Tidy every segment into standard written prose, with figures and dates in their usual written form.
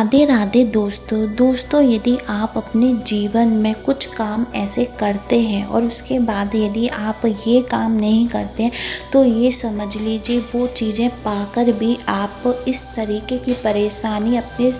राधे राधे दोस्तों यदि आप अपने जीवन में कुछ काम ऐसे करते हैं और उसके बाद यदि आप ये काम नहीं करते तो ये समझ लीजिए वो चीज़ें पाकर भी आप इस तरीके की परेशानी अपने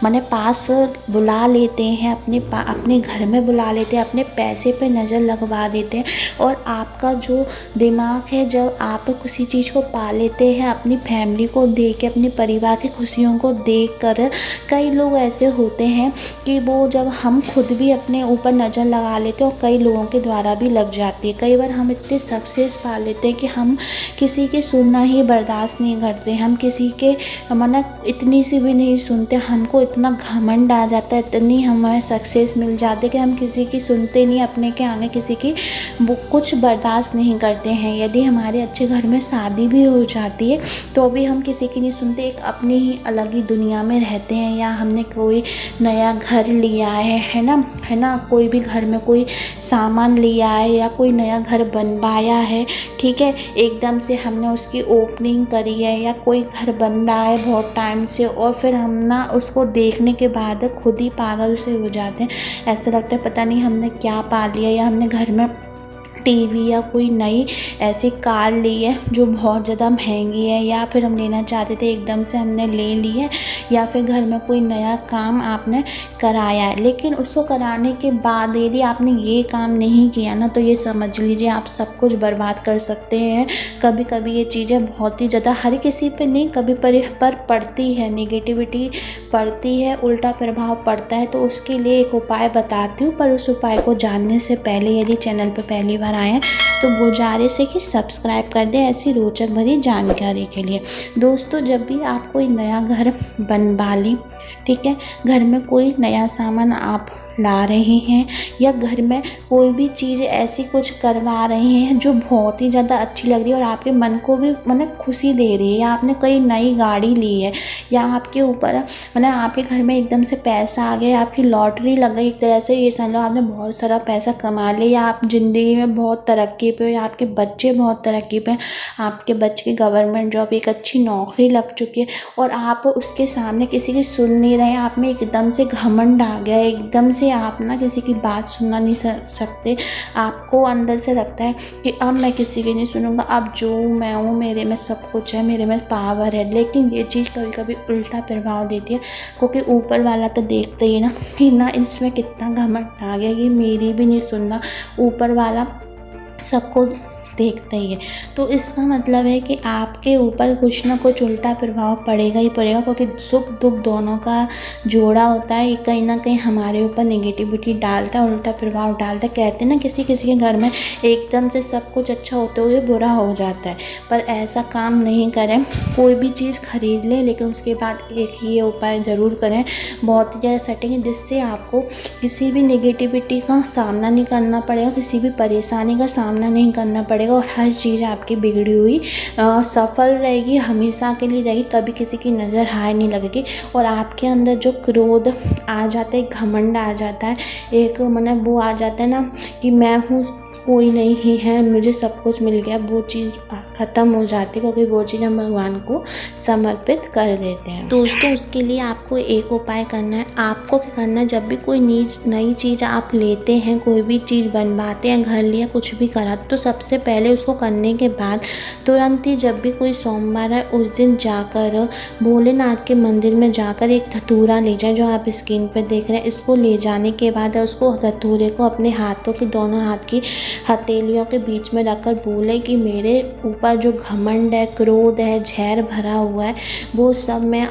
माने पास बुला लेते हैं, अपने घर में बुला लेते हैं, अपने पैसे पे नज़र लगवा देते हैं। और आपका जो दिमाग है, जब आप किसी चीज़ को पा लेते हैं, अपनी फैमिली को देख के, अपने परिवार की खुशियों को देख कर, कई लोग ऐसे होते हैं कि वो जब हम खुद भी अपने ऊपर नज़र लगा लेते हैं और कई लोगों के द्वारा भी लग जाती है। कई बार हम इतने सक्सेस पा लेते हैं कि हम किसी की सुनना ही बर्दाश्त नहीं करते, हम किसी के माना इतनी सी भी नहीं सुनते। हमको इतना घमंड आ जाता है, इतनी हमें सक्सेस मिल जाती है कि हम किसी की सुनते नहीं, अपने के आगे किसी की वो कुछ बर्दाश्त नहीं करते हैं। यदि हमारे अच्छे घर में शादी भी हो जाती है तो भी हम किसी की नहीं सुनते, एक अपनी ही अलग ही दुनिया में रहते हैं। या हमने कोई नया घर लिया है ना, कोई भी घर में कोई सामान लिया है या कोई नया घर बनवाया है, ठीक है, एकदम से हमने उसकी ओपनिंग करी है या कोई घर बन रहा है बहुत टाइम से, और फिर हम ना उसको देखने के बाद खुद ही पागल से हो जाते हैं। ऐसा लगता है पता नहीं हमने क्या पा लिया, या हमने घर में टीवी या कोई नई ऐसी कार ली है जो बहुत ज़्यादा महंगी है, या फिर हम लेना चाहते थे एकदम से हमने ले ली है, या फिर घर में कोई नया काम आपने कराया है, लेकिन उसको कराने के बाद यदि आपने ये काम नहीं किया ना तो ये समझ लीजिए आप सब कुछ बर्बाद कर सकते हैं। कभी कभी ये चीज़ें बहुत ही ज़्यादा, हर किसी पे नहीं, कभी पर पड़ती है, नेगेटिविटी पड़ती है, उल्टा प्रभाव पड़ता है। तो उसके लिए एक उपाय बताती हूँ, पर उस उपाय को जानने से पहले यदि चैनल पर पहली बार आए तो गुजारिश है कि सब्सक्राइब कर दें ऐसी रोचक भरी जानकारी के लिए। दोस्तों, जब भी आप कोई नया घर बनवा लें, ठीक है, घर में कोई नया सामान आप ला रहे हैं या घर में कोई भी चीज़ ऐसी कुछ करवा रहे हैं जो बहुत ही ज़्यादा अच्छी लग रही है और आपके मन को भी मतलब खुशी दे रही है, या आपने कोई नई गाड़ी ली है, या आपके ऊपर मतलब आपके घर में एकदम से पैसा आ गया, आपकी लॉटरी लग गई, एक तरह से ये समझ लो आपने बहुत सारा पैसा कमा लिया, या आप ज़िंदगी में बहुत तरक्की पे हो, या आपके बच्चे बहुत तरक्की पे, आपके बच्चे की गवर्नमेंट जॉब, एक अच्छी नौकरी लग चुकी है, और आप उसके सामने किसी की सुन नहीं रहे, आप में एकदम से घमंड आ गया, एकदम से आप ना किसी की बात सुनना नहीं सकते। आपको अंदर से लगता है कि अब मैं किसी की नहीं सुनूंगा, अब जो मैं हूँ, मेरे में सब कुछ है, मेरे में पावर है। लेकिन ये चीज़ कभी कभी उल्टा प्रभाव देती है, क्योंकि ऊपर वाला तो देखते ही ना कि ना इसमें कितना घमंड आ गया, ये मेरी भी नहीं सुनना, ऊपर वाला सबको देखते ही है। तो इसका मतलब है कि आपके ऊपर कुछ ना कुछ उल्टा प्रभाव पड़ेगा ही पड़ेगा, क्योंकि सुख दुख दोनों का जोड़ा होता है। कहीं ना कहीं हमारे ऊपर नेगेटिविटी डालता है, उल्टा प्रभाव डालता है। कहते हैं ना किसी किसी के घर में एकदम से सब कुछ अच्छा होते हुए बुरा हो जाता है, पर ऐसा काम नहीं करें। कोई भी चीज़ खरीद लें, लेकिन उसके बाद एक ही उपाय ज़रूर करें, बहुत ही ज़्यादा सेटिंग, जिससे आपको किसी भी नेगेटिविटी का सामना नहीं करना पड़ेगा, किसी भी परेशानी का सामना नहीं करना पड़ेगा, और हर चीज़ आपकी बिगड़ी हुई सफल रहेगी, हमेशा के लिए रहेगी, कभी किसी की नज़र हाय नहीं लगेगी। और आपके अंदर जो क्रोध आ जाता है, घमंड आ जाता है, एक मतलब वो आ जाता है ना कि मैं हूँ, कोई नहीं ही है, मुझे सब कुछ मिल गया, वो चीज़ ख़त्म हो जाती है, क्योंकि वो चीज़ हम भगवान को समर्पित कर देते हैं। दोस्तों, उसके लिए आपको एक उपाय करना है। आपको क्या करना है, जब भी कोई नई चीज़ आप लेते हैं, कोई भी चीज़ बनवाते हैं, घर लिया, कुछ भी करा, तो सबसे पहले उसको करने के बाद तुरंत ही जब भी कोई सोमवार है उस दिन जाकर भोलेनाथ के मंदिर में जाकर एक धतूरा ले जाए, जो आप स्क्रीन पर देख रहे हैं। इसको ले जाने के बाद उसको धतूरे को अपने हाथों के दोनों हाथ की हथेलियों के बीच में रखकर बोले कि मेरे ऊपर जो घमंड है, क्रोध है, झैर भरा हुआ है, वो सब मैं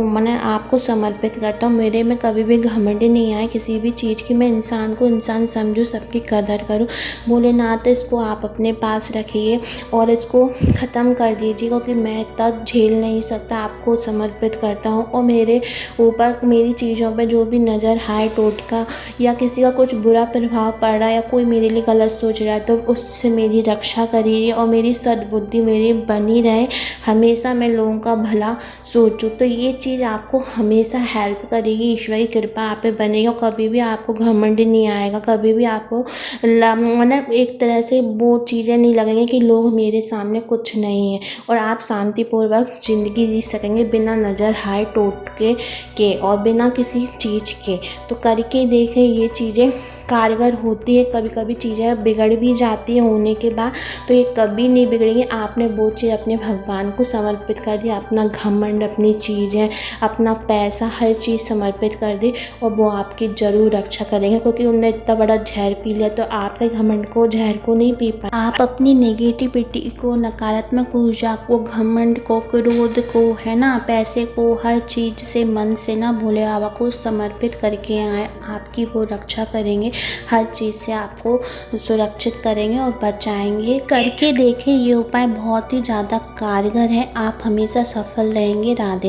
मैंने आपको समर्पित करता हूँ। मेरे में कभी भी घमंड नहीं आए किसी भी चीज़ की, मैं इंसान को इंसान समझूँ, सबकी कदर करूँ। भोलेनाथ, इसको आप अपने पास रखिए और इसको ख़त्म कर दीजिए, क्योंकि मैं इतना झेल नहीं सकता, आपको समर्पित करता हूँ। और मेरे ऊपर मेरी चीज़ों पर जो भी नज़र हाय टोटका या किसी का कुछ बुरा प्रभाव पड़ रहा है, या कोई मेरे लिए गलत सोच रहा है, तो उससे मेरी रक्षा करिए और मेरी सद्बुद्धि मेरी बनी रहे, हमेशा मैं लोगों का भला सोचूं। तो ये चीज़ आपको हमेशा हेल्प करेगी, ईश्वर की कृपा आप पे बनेगी और कभी भी आपको घमंड नहीं आएगा, कभी भी आपको मतलब एक तरह से वो चीज़ें नहीं लगेंगी कि लोग मेरे सामने कुछ नहीं है, और आप शांतिपूर्वक ज़िंदगी जी सकेंगे बिना नज़र हाय टोटके के और बिना किसी चीज़ के। तो करके देखें, ये चीज़ें कारगर होती है। कभी कभी चीज़ें बिगड़ भी जाती है होने के बाद, तो ये कभी नहीं बिगड़ेंगी। आपने वो चीज़ अपने भगवान को समर्पित कर दी, अपना घमंड, अपनी चीज़ें, अपना पैसा, हर चीज़ समर्पित कर दी और वो आपकी ज़रूर रक्षा करेंगे, क्योंकि उन्होंने इतना बड़ा जहर पी लिया तो आपके घमंड को, जहर को नहीं पी पाए। आप अपनी नेगेटिविटी को, नकारात्मक ऊर्जा को, घमंड को, क्रोध को, है ना, पैसे को, हर चीज़ से मन से ना भोले बाबा को समर्पित करके आए, आपकी वो रक्षा करेंगे, हर चीज़ से आपको सुरक्षित करेंगे और बचाएंगे। करके देखें, ये उपाय बहुत ही ज़्यादा कारगर है, आप हमेशा सफल रहेंगे। राधे।